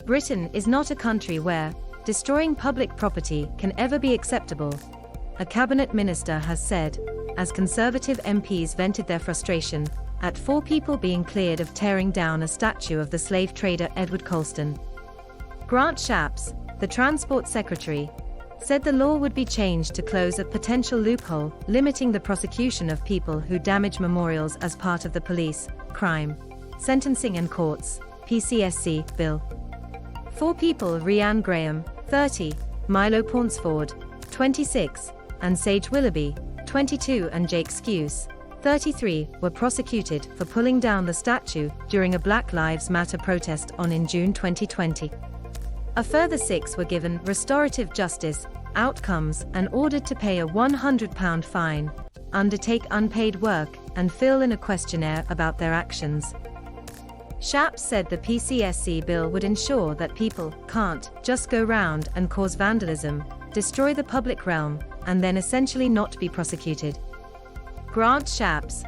Britain is not a country where destroying public property can ever be acceptable, a cabinet minister has said, as Conservative MPs vented their frustration at 4 people being cleared of tearing down a statue of the slave trader Edward Colston. Grant Shapps, the Transport Secretary, said the law would be changed to close a potential loophole limiting the prosecution of people who damage memorials as part of the Police, Crime, Sentencing and Courts (PCSC) bill. 4 people, Rhian Graham, 30, Milo Ponsford, 26, and Sage Willoughby, 22, and Jake Skuse, 33, were prosecuted for pulling down the statue during a Black Lives Matter protest in June 2020. A further 6 were given restorative justice outcomes and ordered to pay a £100 fine, undertake unpaid work, and fill in a questionnaire about their actions. Shapps said the PCSC bill would ensure that people can't just go round and cause vandalism, destroy the public realm, and then essentially not be prosecuted. Grant Shapps.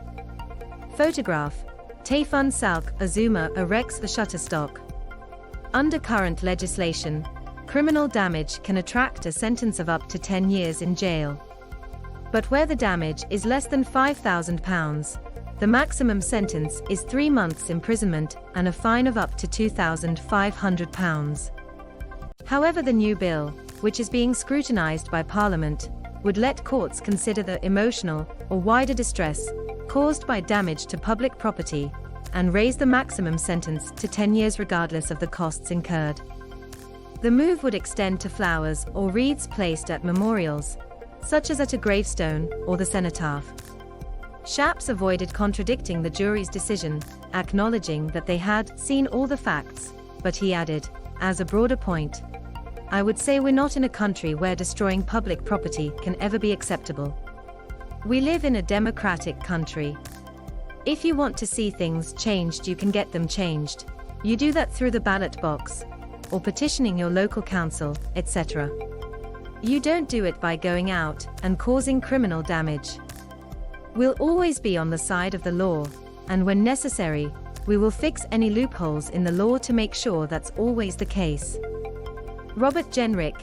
Photograph. Tayfun Salk Azuma erects the Shutterstock. Under current legislation, criminal damage can attract a sentence of up to 10 years in jail. But where the damage is less than £5,000, the maximum sentence is 3 months imprisonment and a fine of up to £2,500. However, the new bill, which is being scrutinised by Parliament, would let courts consider the emotional or wider distress caused by damage to public property and raise the maximum sentence to 10 years regardless of the costs incurred. The move would extend to flowers or wreaths placed at memorials, such as at a gravestone or the cenotaph. Shapps avoided contradicting the jury's decision, acknowledging that they had seen all the facts, but he added, as a broader point, "I would say we're not in a country where destroying public property can ever be acceptable. We live in a democratic country. If you want to see things changed, you can get them changed. You do that through the ballot box, or petitioning your local council, etc. You don't do it by going out and causing criminal damage. We'll always be on the side of the law, and when necessary, we will fix any loopholes in the law to make sure that's always the case." Robert Jenrick,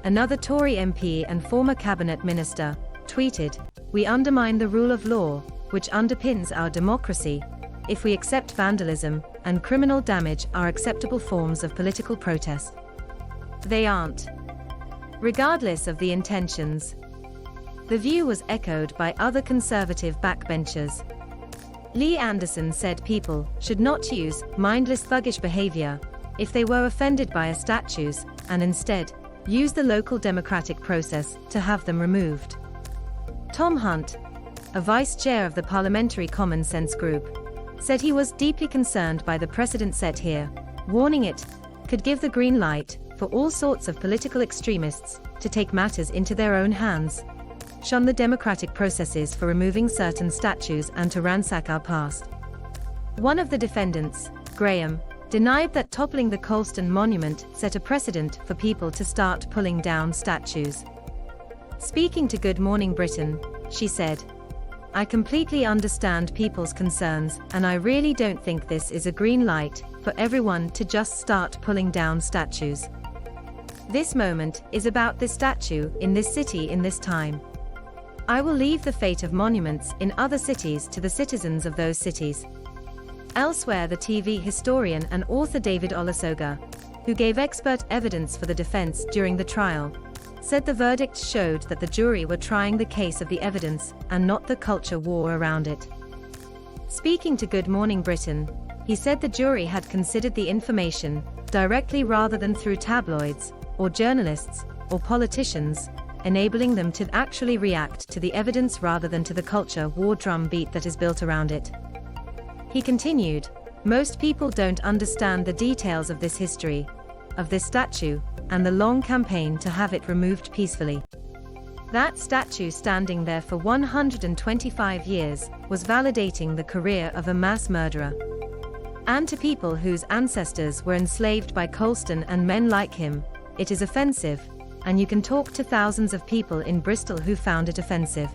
another Tory MP and former cabinet minister, tweeted, "We undermine the rule of law, which underpins our democracy, if we accept vandalism and criminal damage are acceptable forms of political protest. They aren't. Regardless of the intentions." The view was echoed by other Conservative backbenchers. Lee Anderson said people should not use mindless thuggish behavior if they were offended by a statues, and instead use the local democratic process to have them removed. Tom Hunt, a vice chair of the Parliamentary Common Sense Group, said he was deeply concerned by the precedent set here, warning it could give the green light for all sorts of political extremists to take matters into their own hands, shun the democratic processes for removing certain statues, and to ransack our past. One of the defendants, Graham, denied that toppling the Colston monument set a precedent for people to start pulling down statues. Speaking to Good Morning Britain, she said, "I completely understand people's concerns, and I really don't think this is a green light for everyone to just start pulling down statues. This moment is about this statue in this city in this time. I will leave the fate of monuments in other cities to the citizens of those cities." Elsewhere, the TV historian and author David Olusoga, who gave expert evidence for the defense during the trial, said the verdict showed that the jury were trying the case of the evidence and not the culture war around it. Speaking to Good Morning Britain, he said the jury had considered the information directly rather than through tabloids, or journalists, or politicians, enabling them to actually react to the evidence rather than to the culture war drumbeat that is built around it. He continued, "Most people don't understand the details of this history, of this statue, and the long campaign to have it removed peacefully. That statue standing there for 125 years was validating the career of a mass murderer. And to people whose ancestors were enslaved by Colston and men like him, it is offensive, and you can talk to thousands of people in Bristol who found it offensive.